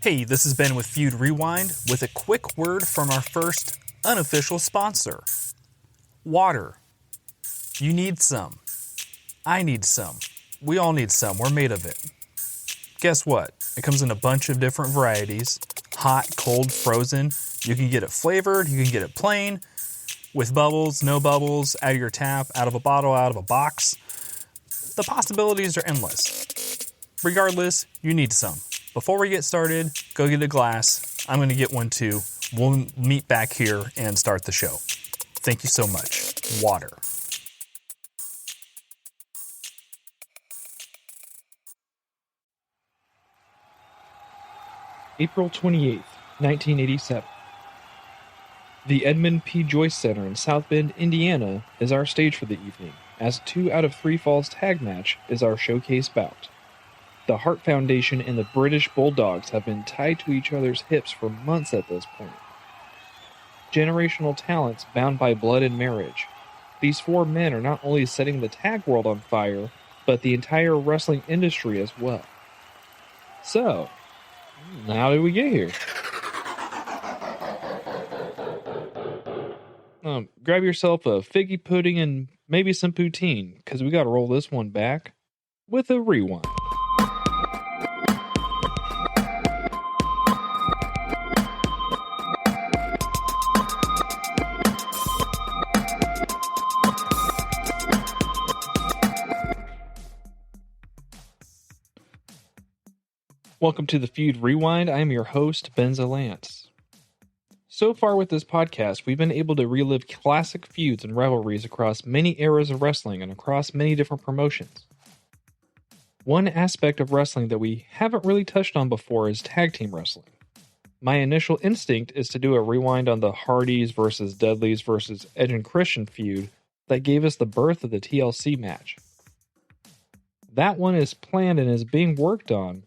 Hey, this is Ben with Feud Rewind with a quick word from our first unofficial sponsor. Water. You need some. I need some. We all need some. We're made of it. Guess what? It comes in a bunch of different varieties. Hot, cold, frozen. You can get it flavored. You can get it plain. With bubbles, no bubbles, out of your tap, out of a bottle, out of a box. The possibilities are endless. Regardless, you need some. Before we get started, go get a glass. I'm going to get one too. We'll meet back here and start the show. Thank you so much. Water. April 28th, 1987. The Edmund P Joyce Center in South Bend, Indiana is our stage for the evening, as 2 out of 3 falls tag match is our showcase bout. The Hart Foundation and the British Bulldogs have been tied to each other's hips for months at this point. Generational talents bound by blood and marriage. These 4 men are not only setting the tag world on fire, but the entire wrestling industry as well. So, how did we get here? Grab yourself a figgy pudding and maybe some poutine, because we got to roll this one back with a rewind. Welcome to the Feud Rewind. I am your host, Ben Zalance. So far with this podcast, we've been able to relive classic feuds and rivalries across many eras of wrestling and across many different promotions. One aspect of wrestling that we haven't really touched on before is tag team wrestling. My initial instinct is to do a rewind on the Hardys versus Dudleys versus Edge and Christian feud that gave us the birth of the TLC match. That one is planned and is being worked on.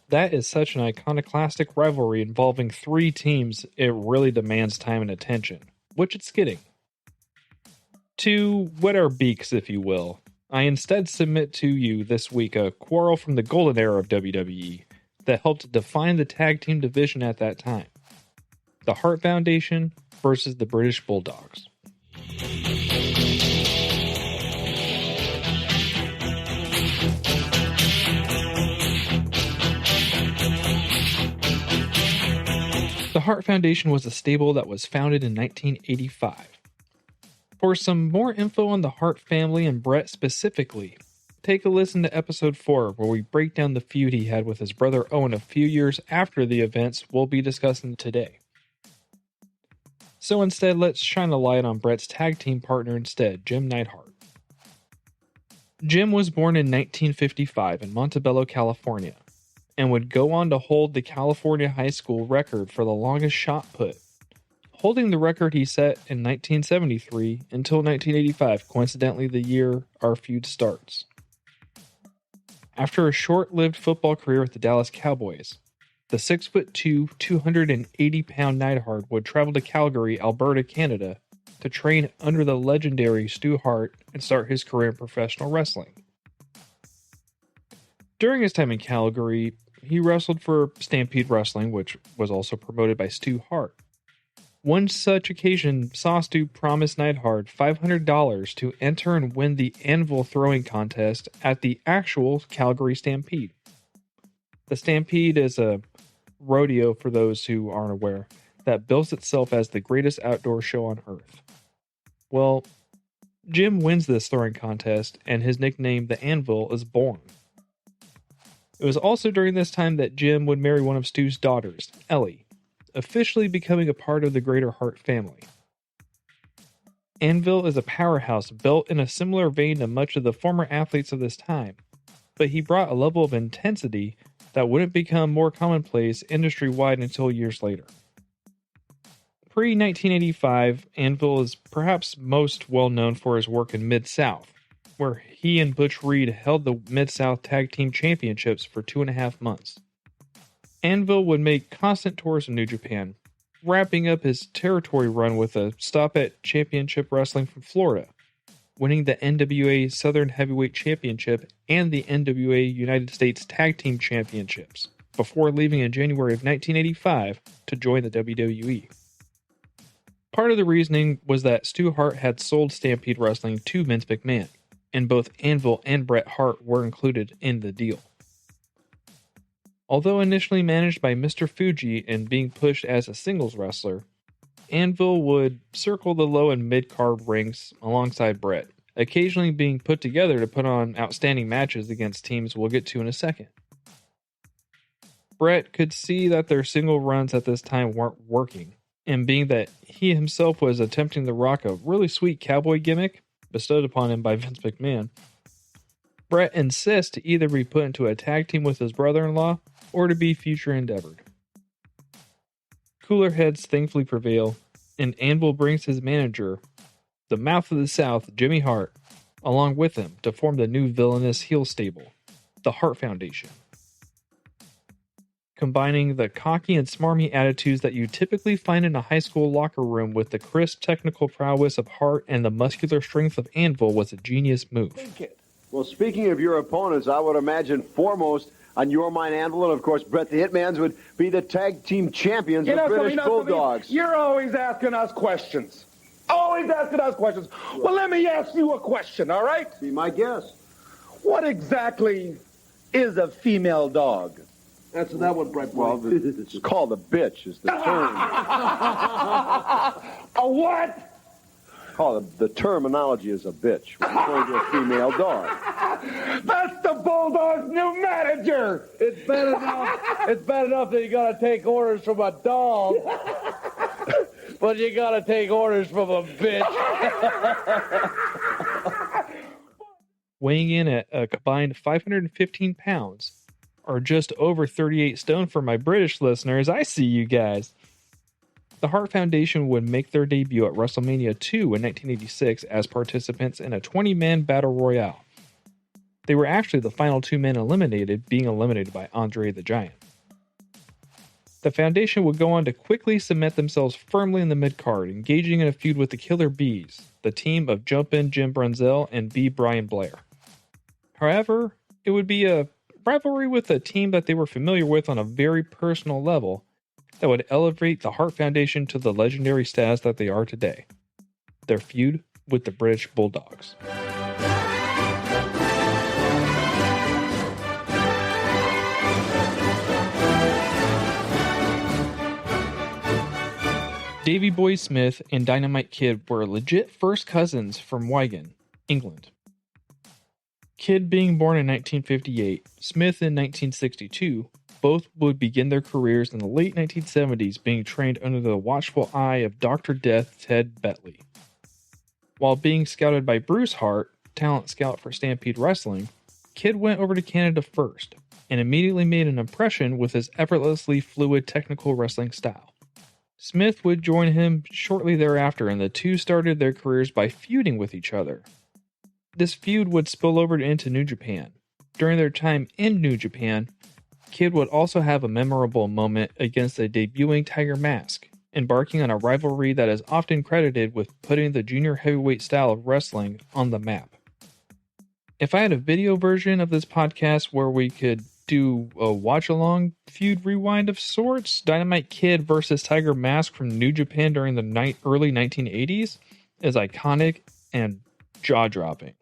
That is such an iconoclastic rivalry involving 3 teams, it really demands time and attention, which it's getting. To whet our beaks, if you will, I instead submit to you this week a quarrel from the golden era of WWE that helped define the tag team division at that time. The Hart Foundation versus the British Bulldogs. The Hart Foundation was a stable that was founded in 1985. For some more info on the Hart family and Bret specifically, take a listen to episode 4 where we break down the feud he had with his brother Owen a few years after the events we'll be discussing today. So instead, let's shine a light on Bret's tag team partner instead, Jim Neidhart. Jim was born in 1955 in Montebello, California, and would go on to hold the California high school record for the longest shot put, holding the record he set in 1973 until 1985, coincidentally the year our feud starts. After a short-lived football career with the Dallas Cowboys, the 6'2", 280-pound Neidhart would travel to Calgary, Alberta, Canada, to train under the legendary Stu Hart and start his career in professional wrestling. During his time in Calgary, he wrestled for Stampede Wrestling, which was also promoted by Stu Hart. One such occasion saw Stu promise Neidhart $500 to enter and win the anvil throwing contest at the actual Calgary Stampede. The Stampede is a rodeo, for those who aren't aware, that bills itself as the greatest outdoor show on earth. Well, Jim wins this throwing contest, and his nickname, the Anvil, is born. It was also during this time that Jim would marry one of Stu's daughters, Ellie, officially becoming a part of the greater Hart family. Anvil is a powerhouse built in a similar vein to much of the former athletes of this time, but he brought a level of intensity that wouldn't become more commonplace industry-wide until years later. Pre-1985, Anvil is perhaps most well known for his work in Mid-South, where he and Butch Reed held the Mid-South Tag Team Championships for 2.5 months. Anvil would make constant tours in New Japan, wrapping up his territory run with a stop at Championship Wrestling from Florida, winning the NWA Southern Heavyweight Championship and the NWA United States Tag Team Championships, before leaving in January of 1985 to join the WWE. Part of the reasoning was that Stu Hart had sold Stampede Wrestling to Vince McMahon, and both Anvil and Bret Hart were included in the deal. Although initially managed by Mr. Fuji and being pushed as a singles wrestler, Anvil would circle the low and mid-card ranks alongside Bret, occasionally being put together to put on outstanding matches against teams we'll get to in a second. Bret could see that their single runs at this time weren't working, and being that he himself was attempting to rock a really sweet cowboy gimmick bestowed upon him by Vince McMahon, Bret insists to either be put into a tag team with his brother-in-law or to be future endeavored. Cooler heads thankfully prevail, and Anvil brings his manager, the Mouth of the South, Jimmy Hart, along with him to form the new villainous heel stable, the Hart Foundation. Combining the cocky and smarmy attitudes that you typically find in a high school locker room with the crisp technical prowess of Hart and the muscular strength of Anvil was a genius move. Well, speaking of your opponents, I would imagine foremost on your mind, Anvil, and of course Bret the Hitmans would be the tag team champions, the British Bulldogs. You're always asking us questions. Always asking us questions. Well, let me ask you a question, all right? Be my guest. What exactly is a female dog? Answer that one, Bret. Well, it's called a bitch is the term. A what? The terminology is a bitch. We're referring to a female dog. That's the Bulldogs' new manager. It's bad enough. It's bad enough that you got to take orders from a dog, but you got to take orders from a bitch. Weighing in at a combined 515 pounds, or just over 38 stone for my British listeners, I see you guys. The Hart Foundation would make their debut at WrestleMania 2 in 1986 as participants in a 20-man battle royale. They were actually the final two men eliminated, being eliminated by Andre the Giant. The Foundation would go on to quickly cement themselves firmly in the mid-card, engaging in a feud with the Killer Bees, the team of Jumpin' Jim Brunzell and B. Brian Blair. However, it would be a rivalry with a team that they were familiar with on a very personal level that would elevate the Hart Foundation to the legendary status that they are today. Their feud with the British Bulldogs. Davey Boy Smith and Dynamite Kid were legit first cousins from Wigan, England. Kid being born in 1958, Smith in 1962, both would begin their careers in the late 1970s being trained under the watchful eye of Dr. Death Ted Betley. While being scouted by Bruce Hart, talent scout for Stampede Wrestling, Kid went over to Canada first, and immediately made an impression with his effortlessly fluid technical wrestling style. Smith would join him shortly thereafter, and the two started their careers by feuding with each other. This feud would spill over into New Japan. During their time in New Japan, Kid would also have a memorable moment against the debuting Tiger Mask, embarking on a rivalry that is often credited with putting the junior heavyweight style of wrestling on the map. If I had a video version of this podcast where we could do a watch-along feud rewind of sorts, Dynamite Kid versus Tiger Mask from New Japan during the early 1980s is iconic and jaw-dropping.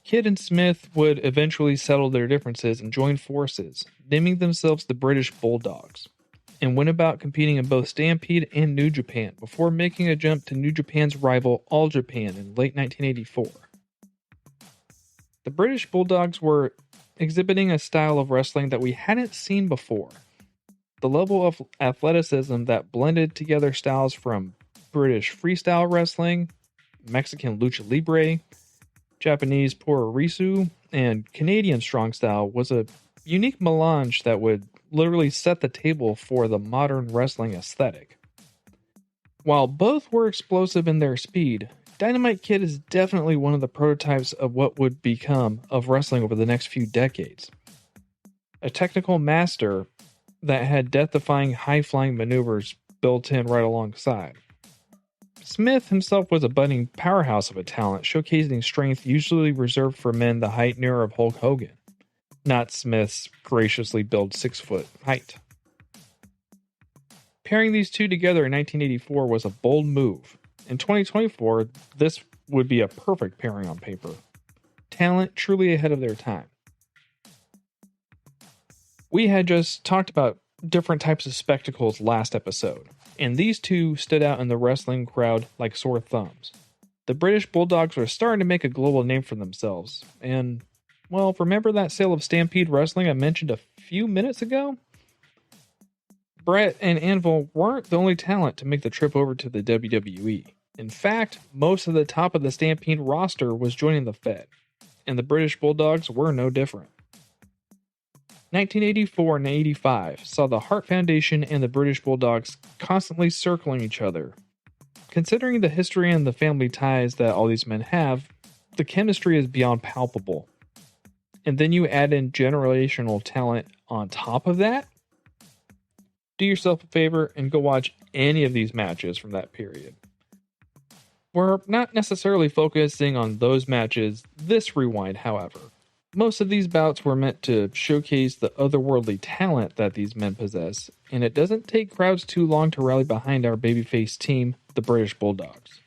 Kid and Smith would eventually settle their differences and join forces, naming themselves the British Bulldogs, and went about competing in both Stampede and New Japan before making a jump to New Japan's rival All Japan in late 1984. The British Bulldogs were exhibiting a style of wrestling that we hadn't seen before. The level of athleticism that blended together styles from British freestyle wrestling, Mexican lucha libre, Japanese puroresu, and Canadian strong style was a unique melange that would literally set the table for the modern wrestling aesthetic. While both were explosive in their speed, Dynamite Kid is definitely one of the prototypes of what would become of wrestling over the next few decades. A technical master that had death-defying high-flying maneuvers built in right alongside. Smith himself was a budding powerhouse of a talent, showcasing strength usually reserved for men the height near of Hulk Hogan. not Smith's graciously built 6-foot height. Pairing these two together in 1984 was a bold move. In 2024, this would be a perfect pairing on paper. Talent truly ahead of their time. We had just talked about different types of spectacles last episode, and these two stood out in the wrestling crowd like sore thumbs. The British Bulldogs were starting to make a global name for themselves, and, well, remember that sale of Stampede Wrestling I mentioned a few minutes ago? Brett and Anvil weren't the only talent to make the trip over to the WWE. In fact, most of the top of the Stampede roster was joining the Fed, and the British Bulldogs were no different. 1984 and 85 saw the Hart Foundation and the British Bulldogs constantly circling each other. Considering the history and the family ties that all these men have, the chemistry is beyond palpable. And then you add in generational talent on top of that? Do yourself a favor and go watch any of these matches from that period. We're not necessarily focusing on those matches this rewind, however. Most of these bouts were meant to showcase the otherworldly talent that these men possess, and it doesn't take crowds too long to rally behind our babyface team, the British Bulldogs.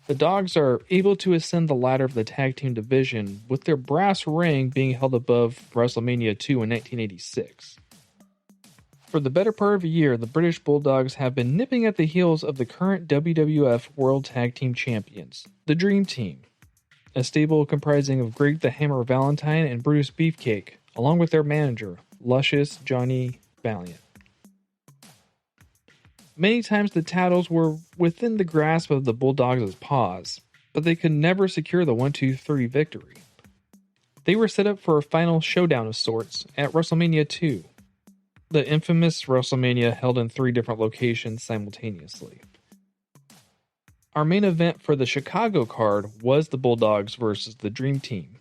The Dogs are able to ascend the ladder of the tag team division, with their brass ring being held above WrestleMania 2 in 1986. For the better part of a year, the British Bulldogs have been nipping at the heels of the current WWF World Tag Team Champions, the Dream Team, a stable comprising of Greg the Hammer Valentine and Brutus Beefcake, along with their manager, Luscious Johnny Valiant. Many times the titles were within the grasp of the Bulldogs' paws, but they could never secure the 1-2-3 victory. They were set up for a final showdown of sorts at WrestleMania 2, the infamous WrestleMania held in 3 different locations simultaneously. Our main event for the Chicago card was the Bulldogs versus the Dream Team.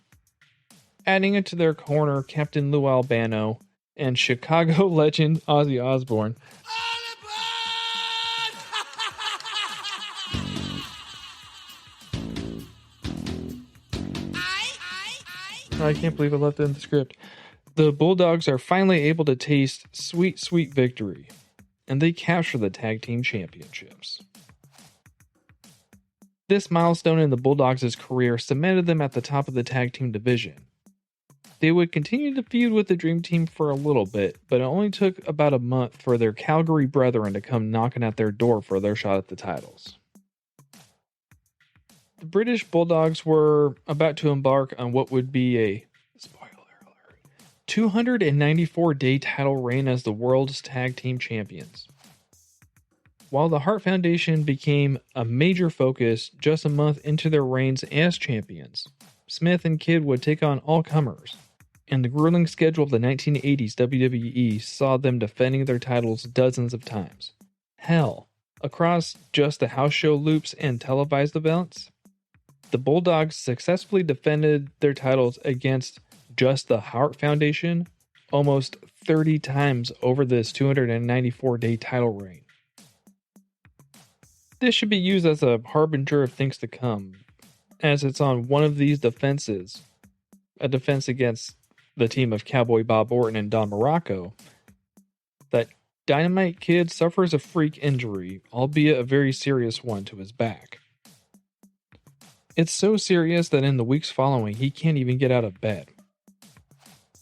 Adding into their corner Captain Lou Albano and Chicago legend Ozzy Osbourne. I can't believe I left that in the script. The Bulldogs are finally able to taste sweet, sweet victory, and they capture the tag team championships. This milestone in the Bulldogs' career cemented them at the top of the tag team division. They would continue to feud with the Dream Team for a little bit, but it only took about a month for their Calgary brethren to come knocking at their door for their shot at the titles. The British Bulldogs were about to embark on what would be a 294-day title reign as the world's tag team champions. While the Hart Foundation became a major focus just a month into their reigns as champions, Smith and Kidd would take on all comers, and the grueling schedule of the 1980s WWE saw them defending their titles dozens of times. Hell, across just the house show loops and televised events, the Bulldogs successfully defended their titles against just the Hart Foundation almost 30 times over this 294-day title reign. This should be used as a harbinger of things to come, as it's on one of these defenses, a defense against the team of Cowboy Bob Orton and Don Morocco, that Dynamite Kid suffers a freak injury, albeit a very serious one, to his back. It's so serious that in the weeks following, he can't even get out of bed.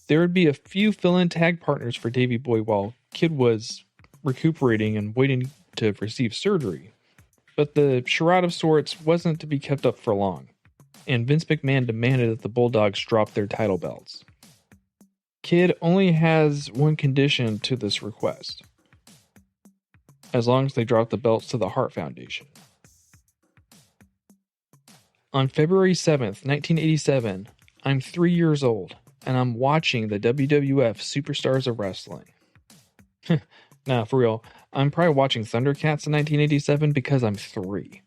There would be a few fill-in tag partners for Davey Boy while Kid was recuperating and waiting to receive surgery. But the charade of sorts wasn't to be kept up for long, and Vince McMahon demanded that the Bulldogs drop their title belts. Kid only has one condition to this request, as long as they drop the belts to the Hart Foundation. On February 7th, 1987, I'm 3 years old, and I'm watching the WWF Superstars of Wrestling. Nah, for real, I'm probably watching Thundercats in 1987 because I'm 3.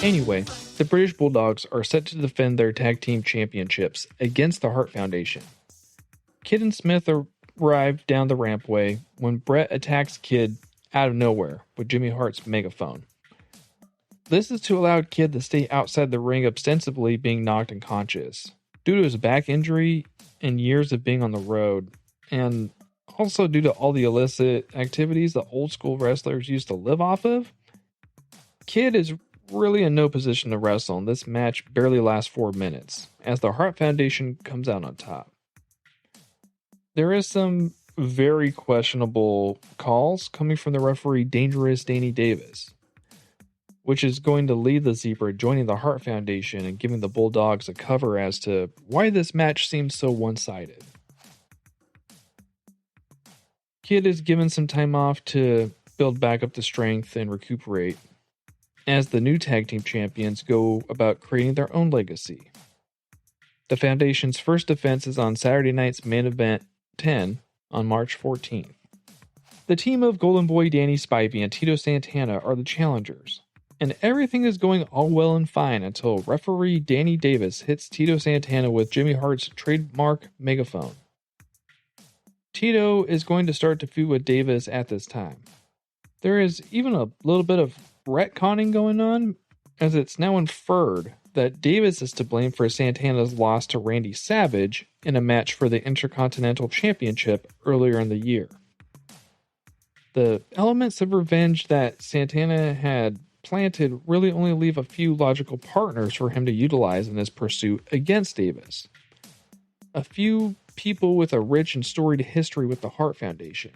Anyway, the British Bulldogs are set to defend their tag team championships against the Hart Foundation. Kid and Smith are arrive down the rampway when Brett attacks Kid out of nowhere with Jimmy Hart's megaphone. This is to allow Kid to stay outside the ring, ostensibly being knocked unconscious due to his back injury and years of being on the road, and also due to all the illicit activities the old school wrestlers used to live off of. Kid is really in no position to wrestle, and this match barely lasts 4 minutes, as the Hart Foundation comes out on top. There is some very questionable calls coming from the referee Dangerous Danny Davis, which is going to lead the Zebra joining the Hart Foundation and giving the Bulldogs a cover as to why this match seems so one-sided. Kid is given some time off to build back up the strength and recuperate, as the new tag team champions go about creating their own legacy. The Foundation's first defense is on Saturday night's Main Event 10 on March 14th. The team of Golden Boy Danny Spivey and Tito Santana are the challengers, and everything is going all well and fine until referee Danny Davis hits Tito Santana with Jimmy Hart's trademark megaphone. Tito is going to start to feud with Davis at this time. There is even a little bit of retconning going on, as it's now inferred that Davis is to blame for Santana's loss to Randy Savage in a match for the Intercontinental Championship earlier in the year. The elements of revenge that Santana had planted really only leave a few logical partners for him to utilize in his pursuit against Davis. A few people with a rich and storied history with the Hart Foundation.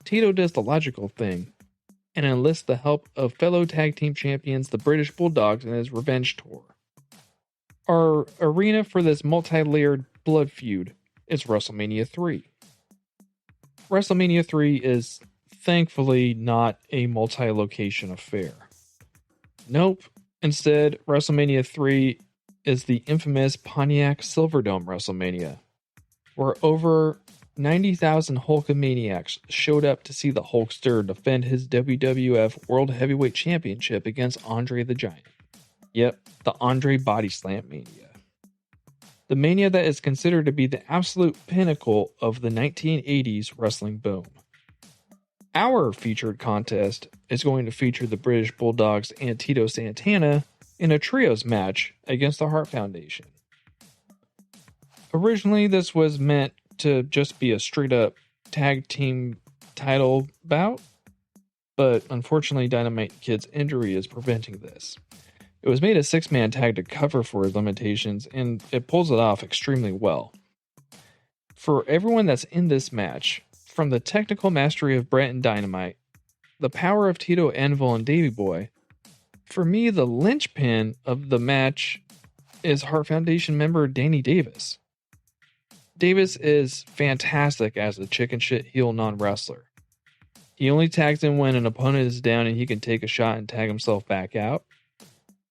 Tito does the logical thing and enlists the help of fellow tag team champions, the British Bulldogs, in his revenge tour. Our arena for this multi-layered blood feud is WrestleMania 3. WrestleMania 3 is thankfully not a multi-location affair. Nope. Instead, WrestleMania 3 is the infamous Pontiac Silverdome WrestleMania, where over 90,000 Hulkamaniacs showed up to see the Hulkster defend his WWF World Heavyweight Championship against Andre the Giant. Yep, the Andre Body Slam Mania. The mania that is considered to be the absolute pinnacle of the 1980s wrestling boom. Our featured contest is going to feature the British Bulldogs and Tito Santana in a trios match against the Hart Foundation. Originally, this was meant to just be a straight-up tag team title bout, but unfortunately Dynamite Kid's injury is preventing this. It was made a 6-man tag to cover for his limitations, and it pulls it off extremely well. For everyone that's in this match, from the technical mastery of Brett and Dynamite, the power of Tito Anvil and Davey Boy, for me the linchpin of the match is Hart Foundation member Danny Davis. Davis is fantastic as a chicken shit heel non-wrestler. He only tags in when an opponent is down and he can take a shot and tag himself back out.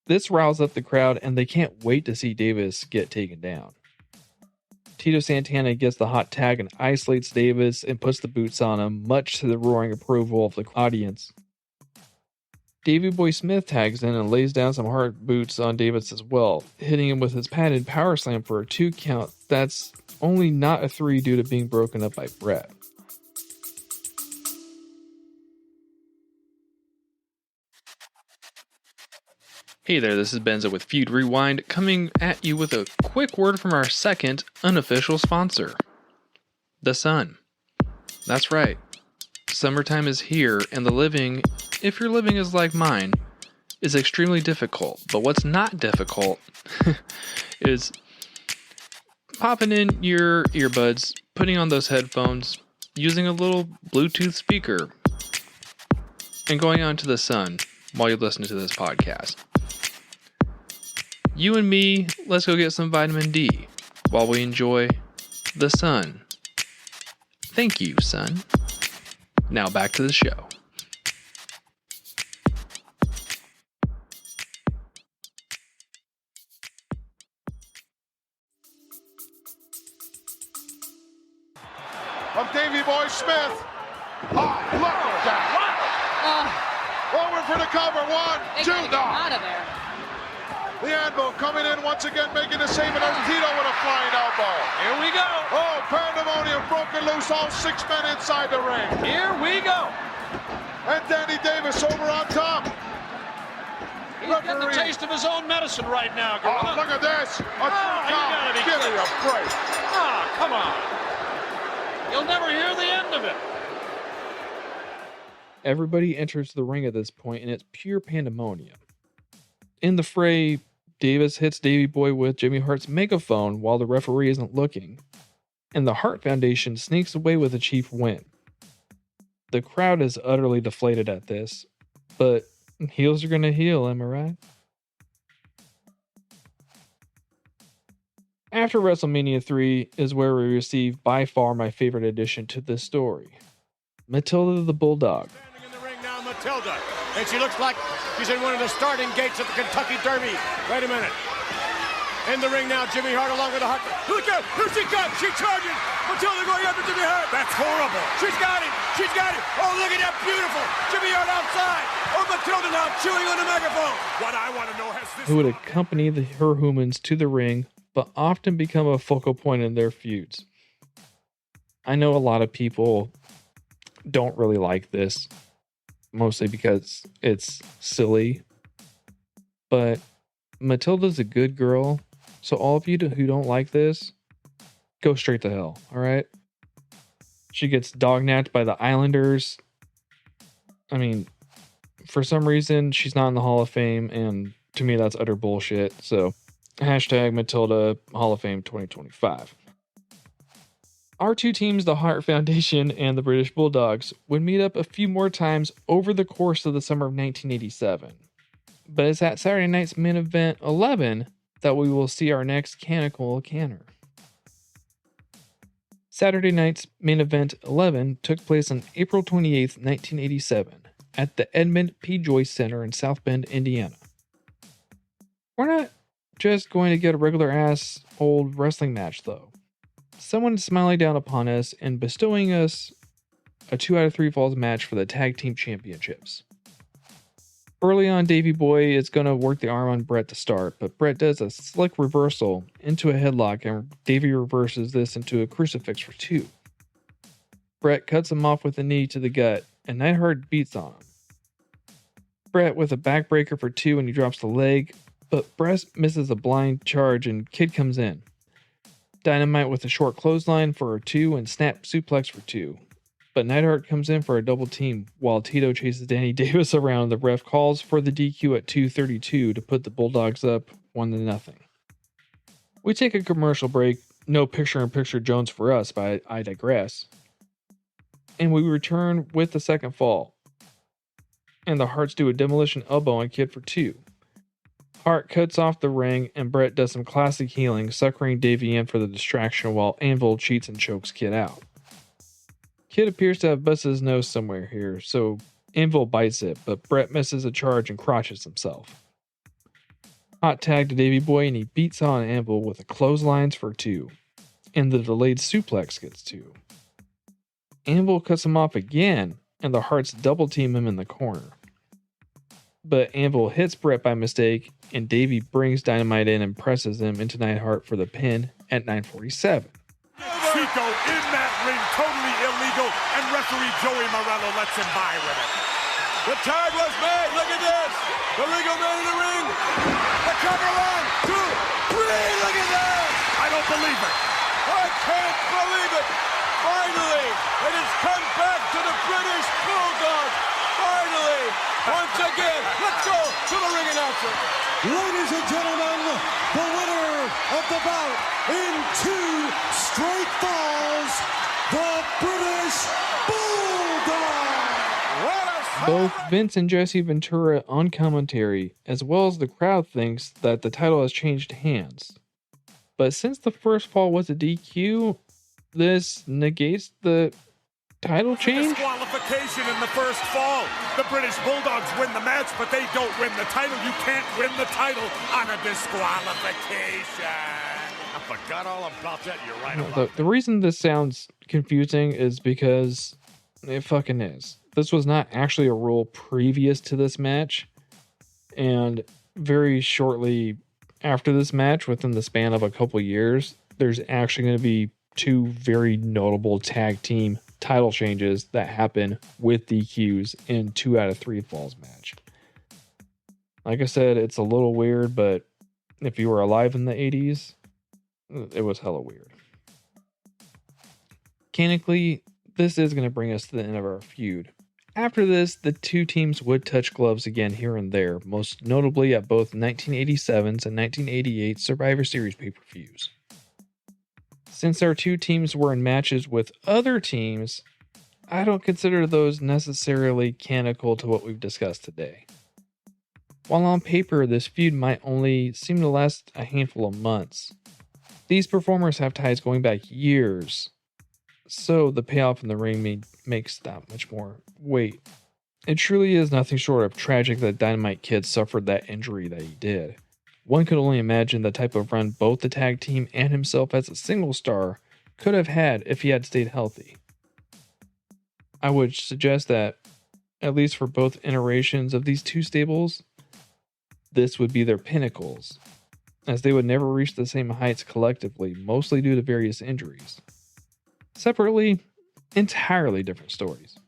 This riles up the crowd and they can't wait to see Davis get taken down. Tito Santana gets the hot tag and isolates Davis and puts the boots on him, much to the roaring approval of the audience. Davey Boy Smith tags in and lays down some hard boots on Davis as well, hitting him with his patented power slam for a 2 count that's only not a 3 due to being broken up by Brett. Hey there, this is Benzo with Feud Rewind, coming at you with a quick word from our second unofficial sponsor, The Sun. That's right, summertime is here, and the living, if your living is like mine, is extremely difficult. But what's not difficult is popping in your earbuds, putting on those headphones, using a little Bluetooth speaker, and going out into the sun while you listen to this podcast. You and me, let's go get some vitamin D while we enjoy the sun. Thank you, sun. Now back to the show. From Davey Boy Smith. Oh, look at that. Over for the cover. 1, 2, no. Out of there. The Anvil coming in once again, making the save, and there's Tito with a flying elbow. Here we go. Oh, pandemonium broken loose, all 6 men inside the ring. Here we go. And Danny Davis over on top. He's getting the taste of his own medicine right now, Gorilla. Oh, look at this. A 3 you count. gotta be Give me kidding. a break. Come on. You'll never hear the end of it. Everybody enters the ring at this point, and it's pure pandemonium. In the fray, Davis hits Davey Boy with Jimmy Hart's megaphone while the referee isn't looking, and the Hart Foundation sneaks away with a cheap win. The crowd is utterly deflated at this, but heels are gonna heal, am I right? After WrestleMania 3 is where we receive by far my favorite addition to this story, Matilda the Bulldog. Standing in the ring now, Matilda, and she looks like she's in one of the starting gates of the Kentucky Derby. Wait a minute. In the ring now, Jimmy Hart along with the Hart. Look out! Here she comes! She charges! Matilda going after Jimmy Hart! That's horrible! She's got it! She's got it! Oh, look at that! Beautiful! Jimmy Hart outside! Oh, Matilda now chewing on the megaphone! What I want to know has this... Who would accompany her humans to the ring, but often become a focal point in their feuds. I know a lot of people don't really like this, mostly because it's silly, but Matilda's a good girl. So all of you who don't like this, go straight to hell, all right? She gets dog-napped by the Islanders. I mean, for some reason, she's not in the Hall of Fame, and to me, that's utter bullshit. So, hashtag Matilda Hall of Fame 2025. Our two teams, the Hart Foundation and the British Bulldogs, would meet up a few more times over the course of the summer of 1987. But it's at Saturday night's main event 11 that we will see our next canonical canner. Saturday night's main event 11 took place on April 28th, 1987, at the Edmund P Joyce Center in South Bend, Indiana. We're not just going to get a regular ass old wrestling match, though. Someone is smiling down upon us and bestowing us a 2 out of 3 falls match for the tag team championships. Early on, Davey Boy is going to work the arm on Brett to start, but Brett does a slick reversal into a headlock, and Davey reverses this into a crucifix for 2. Brett cuts him off with a knee to the gut, and Neidhart beats on him. Brett with a backbreaker for 2, and he drops the leg, but Brett misses a blind charge, and Kid comes in. Dynamite with a short clothesline for a 2, and snap suplex for 2. But Neidhart comes in for a double team while Tito chases Danny Davis around. The ref calls for the DQ at 2:32 to put the Bulldogs up 1-0. We take a commercial break. No picture-in-picture Jones for us, but I digress. And we return with the second fall. And the Harts do a demolition elbow on Kid for 2. Hart cuts off the ring, and Brett does some classic healing, suckering Davey in for the distraction while Anvil cheats and chokes Kid out. Kid appears to have busted his nose somewhere here, so Anvil bites it, but Brett misses a charge and crotches himself. Hot tag to Davey Boy, and he beats on Anvil with a clotheslines for 2, and the delayed suplex gets 2. Anvil cuts him off again, and the Harts double team him in the corner. But Anvil hits Brett by mistake, and Davey brings Dynamite in and presses him into Neidhart for the pin at 9:47. Chico in that ring, totally illegal, and referee Joey Morello lets him by with it. The tag was made. Look at this. The legal man in the ring. The cover 1, 2, 3. Look at that. I don't believe it. I can't believe it. Finally, it has come back to the British Bulldogs. Finally, once again, let's go to the ring announcer. Ladies and gentlemen, the winner of the bout in 2 straight falls, the British Bulldogs. Both Vince and Jesse Ventura on commentary, as well as the crowd, thinks that the title has changed hands. But since the first fall was a DQ, this negates the title change? Disqualification in the first fall. The British Bulldogs win the match, but they don't win the title. You can't win the title on a disqualification. I forgot all about that. You're right about the reason this sounds confusing is because it fucking is. This was not actually a rule previous to this match, and very shortly after this match, within the span of a couple years, there's actually going to be 2 very notable tag team title changes that happen with DQs in 2 out of 3 falls match. Like I said, it's a little weird, but if you were alive in the 80s, it was hella weird. Mechanically, this is going to bring us to the end of our feud. After this, the 2 teams would touch gloves again here and there, most notably at both 1987's and 1988 Survivor Series pay-per-views. Since our 2 teams were in matches with other teams, I don't consider those necessarily canonical to what we've discussed today. While on paper this feud might only seem to last a handful of months, these performers have ties going back years, so the payoff in the ring makes that much more weight. It truly is nothing short of tragic that Dynamite Kid suffered that injury that he did. One could only imagine the type of run both the tag team and himself as a single star could have had if he had stayed healthy. I would suggest that, at least for both iterations of these 2 stables, this would be their pinnacles, as they would never reach the same heights collectively, mostly due to various injuries. Separately, entirely different stories.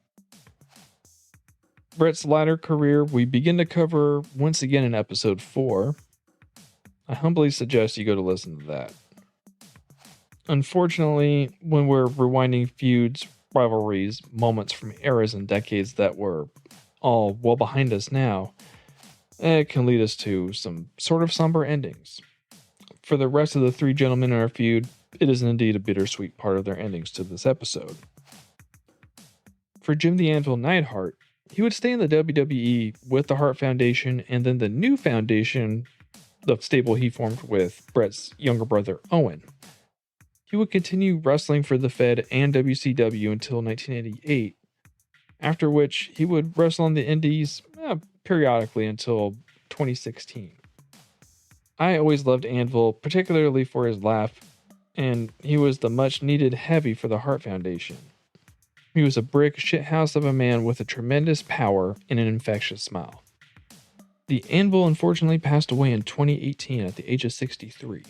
Bret's latter career we begin to cover once again in episode 4. I humbly suggest you go to listen to that. Unfortunately, when we're rewinding feuds, rivalries, moments from eras and decades that were all well behind us now, it can lead us to some sort of somber endings. For the rest of the 3 gentlemen in our feud, it is indeed a bittersweet part of their endings to this episode. For Jim the Anvil Neidhart, he would stay in the WWE with the Hart Foundation and then the new foundation, the stable he formed with Bret's younger brother Owen. He would continue wrestling for the Fed and WCW until 1988, after which he would wrestle on the Indies periodically until 2016. I always loved Anvil, particularly for his laugh, and he was the much needed heavy for the Hart Foundation. He was a brick shithouse of a man with a tremendous power and an infectious smile. The Anvil unfortunately passed away in 2018 at the age of 63.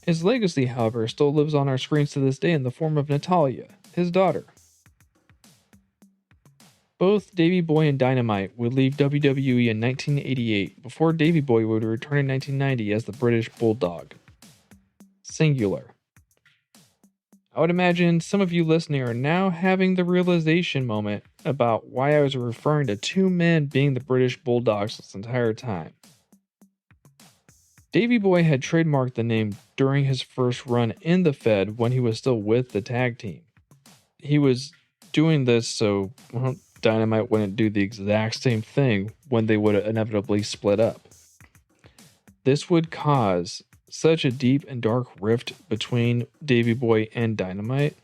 His legacy, however, still lives on our screens to this day in the form of Natalia, his daughter. Both Davey Boy and Dynamite would leave WWE in 1988 before Davey Boy would return in 1990 as the British Bulldog. Singular. I would imagine some of you listening are now having the realization moment about why I was referring to 2 men being the British Bulldogs this entire time. Davey Boy had trademarked the name during his first run in the Fed when he was still with the tag team. He was doing this so Dynamite wouldn't do the exact same thing when they would inevitably split up. This would cause such a deep and dark rift between Davey Boy and Dynamite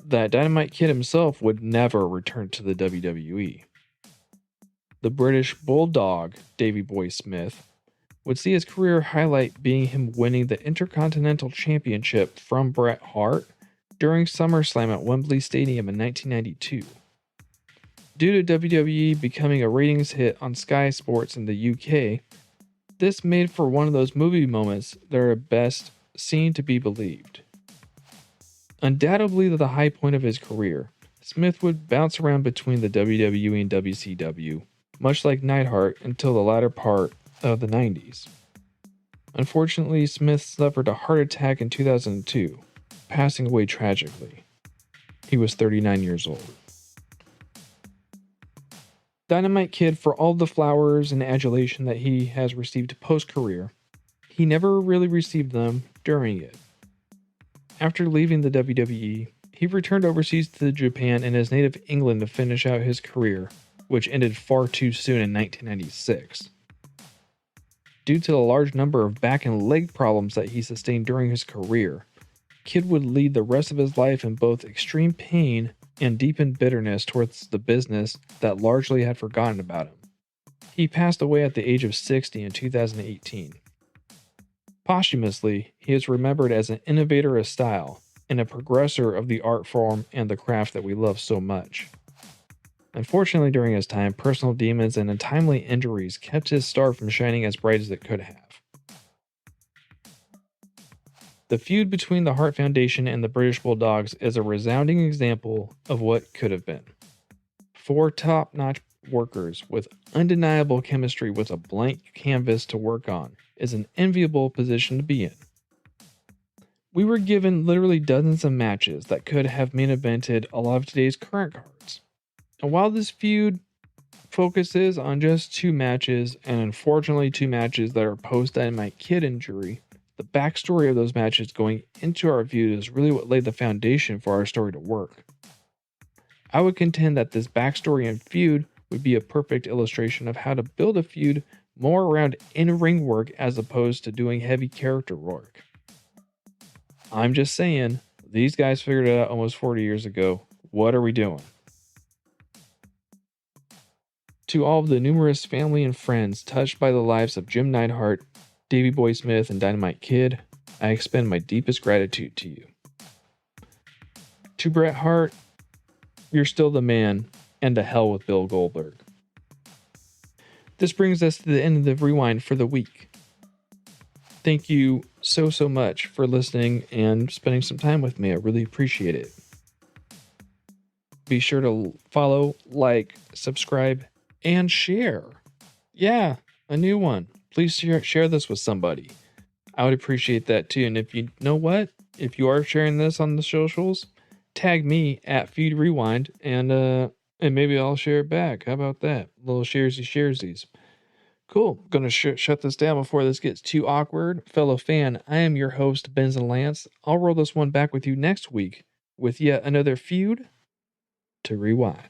that Dynamite Kid himself would never return to the WWE. The British Bulldog, Davey Boy Smith, would see his career highlight being him winning the Intercontinental Championship from Bret Hart during SummerSlam at Wembley Stadium in 1992. Due to WWE becoming a ratings hit on Sky Sports in the UK, this made for one of those movie moments that are best seen to be believed. Undoubtedly the high point of his career, Smith would bounce around between the WWE and WCW, much like Neidhart until the latter part of the 90s. Unfortunately, Smith suffered a heart attack in 2002, passing away tragically. He was 39 years old. Dynamite Kid, for all the flowers and adulation that he has received post-career, he never really received them during it. After leaving the WWE, he returned overseas to Japan and his native England to finish out his career, which ended far too soon in 1996. Due to the large number of back and leg problems that he sustained during his career, Kid would lead the rest of his life in both extreme pain and deepened bitterness towards the business that largely had forgotten about him. He passed away at the age of 60 in 2018. Posthumously, he is remembered as an innovator of style and a progressor of the art form and the craft that we love so much. Unfortunately, during his time, personal demons and untimely injuries kept his star from shining as bright as it could have. The feud between the Hart Foundation and the British Bulldogs is a resounding example of what could have been. 4 top-notch workers with undeniable chemistry with a blank canvas to work on is an enviable position to be in. We were given literally dozens of matches that could have main evented a lot of today's current cards. And while this feud focuses on just 2 matches, and unfortunately 2 matches that are post-Dynamite Kid injury, the backstory of those matches going into our feud is really what laid the foundation for our story to work. I would contend that this backstory and feud would be a perfect illustration of how to build a feud more around in-ring work as opposed to doing heavy character work. I'm just saying, these guys figured it out almost 40 years ago. What are we doing? To all of the numerous family and friends touched by the lives of Jim Neidhart, Davey Boy Smith, and Dynamite Kid, I extend my deepest gratitude to you. To Bret Hart, you're still the man, and to hell with Bill Goldberg. This brings us to the end of the Rewind for the week. Thank you so much for listening and spending some time with me. I really appreciate it. Be sure to follow, like, subscribe, and share. Yeah, a new one. Please share this with somebody. I would appreciate that too. And if you know what, if you are sharing this on the socials, tag me at Feud Rewind, and maybe I'll share it back. How about that? Little sharesies. Cool. Gonna shut this down before this gets too awkward. Fellow fan, I am your host, Benson Lance. I'll roll this one back with you next week with yet another feud to rewind.